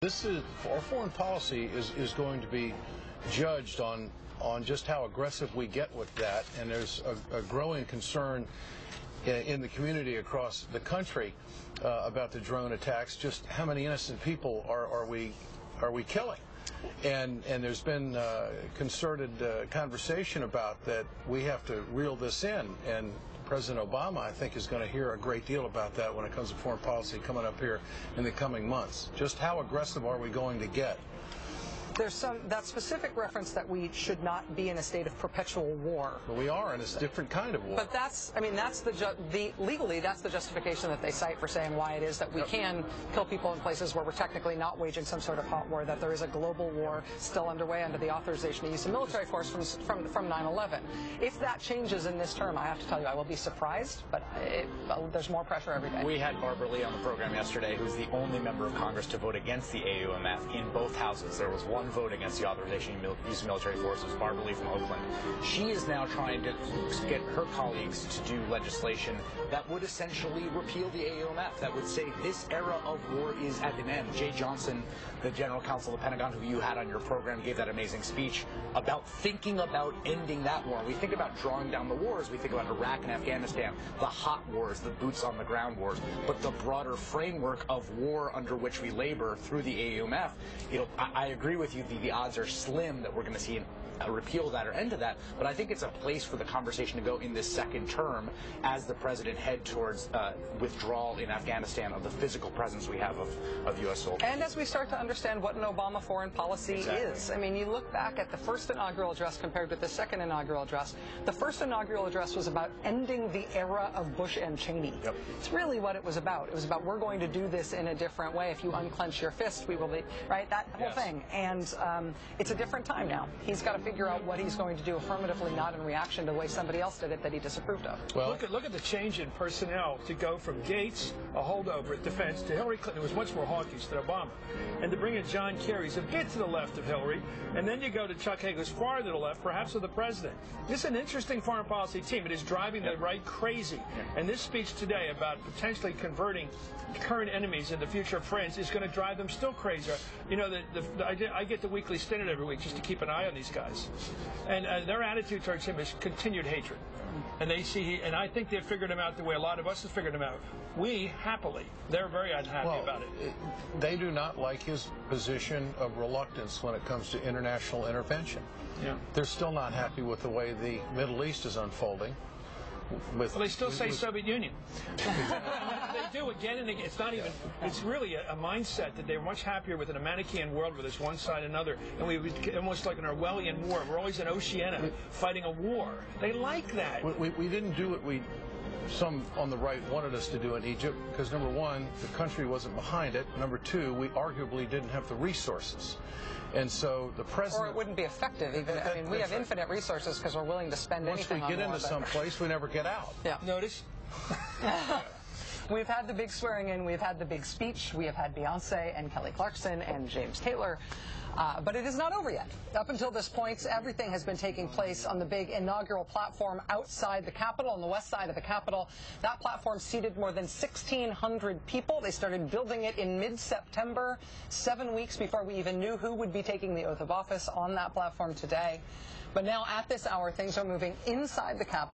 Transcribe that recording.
Our foreign policy is going to be judged on just how aggressive we get with that, and there's a growing concern in the community across the country about the drone attacks. Just how many innocent people are we killing? And there's been concerted conversation about that. We have to reel this in, and President Obama, I think, is going to hear a great deal about that when it comes to foreign policy coming up here in the coming months. Just how aggressive are we going to get? There's that specific reference that we should not be in a state of perpetual war. Well, we are in a different kind of war. But legally that's the justification that they cite for saying why it is that we can kill people in places where we're technically not waging some sort of hot war, that there is a global war still underway under the authorization to use of military force from 9/11. If that changes in this term, I have to tell you, I will be surprised, but there's more pressure every day. We had Barbara Lee on the program yesterday, who's the only member of Congress to vote against the AUMF in both houses. There was one vote against the authorization to use military forces, Barbara Lee from Oakland. She is now trying to get her colleagues to do legislation that would essentially repeal the AUMF, that would say this era of war is at an end. Jay Johnson, the General Counsel of the Pentagon, who you had on your program, gave that amazing speech about thinking about ending that war. We think about drawing down the wars. We think about Iraq and Afghanistan, the hot wars, the boots on the ground wars, but the broader framework of war under which we labor through the AUMF, I agree with you, the odds are slim that we're going to see a repeal of that or end of that, but I think it's a place for the conversation to go in this second term as the president head towards withdrawal in Afghanistan of the physical presence we have of U.S. soldiers. And as we start to understand what an Obama foreign policy is. I mean, you look back at the first inaugural address compared with the second inaugural address. The first inaugural address was about ending the era of Bush and Cheney. Yep. It's really what it was about. It was about, we're going to do this in a different way. If you unclench your fist, we will be, right? That whole thing. And it's a different time now. He's got to figure out what he's going to do affirmatively, not in reaction to the way somebody else did it that he disapproved of. Well, look at the change in personnel to go from Gates, a holdover at defense, to Hillary Clinton, who was much more hawkish than Obama, and to bring in John Kerry, who's a bit to the left of Hillary, and then you go to Chuck Hagel, who's far to the left, perhaps of the president. This is an interesting foreign policy team. It is driving the right crazy. And this speech today about potentially converting current enemies into future friends is going to drive them still crazier. You know, I get the Weekly Standard every week just to keep an eye on these guys. And their attitude towards him is continued hatred. And they see, and I think they've figured him out the way a lot of us have figured him out. We, happily, they're very unhappy about it. They do not like his position of reluctance when it comes to international intervention. Yeah. They're still not happy with the way the Middle East is unfolding. Well, they still say Soviet Union. They do again and again. It's not even, it's really a mindset that they're much happier with in a Manichaean world where there's one side and another. And we almost like an Orwellian war. We're always in Oceania fighting a war. They like that. We didn't do what some on the right wanted us to do in Egypt, because number one, the country wasn't behind it. Number two, we arguably didn't have the resources. And so the president... Or it wouldn't be effective even. I mean, we have infinite resources because we're willing to spend anything on war. Once we get into some place, we never get out. Yeah. Notice? We've had the big swearing in, we've had the big speech, we have had Beyonce and Kelly Clarkson and James Taylor, but it is not over yet. Up until this point, everything has been taking place on the big inaugural platform outside the Capitol, on the west side of the Capitol. That platform seated more than 1,600 people. They started building it in mid-September, 7 weeks before we even knew who would be taking the oath of office on that platform today. But now at this hour, things are moving inside the Capitol.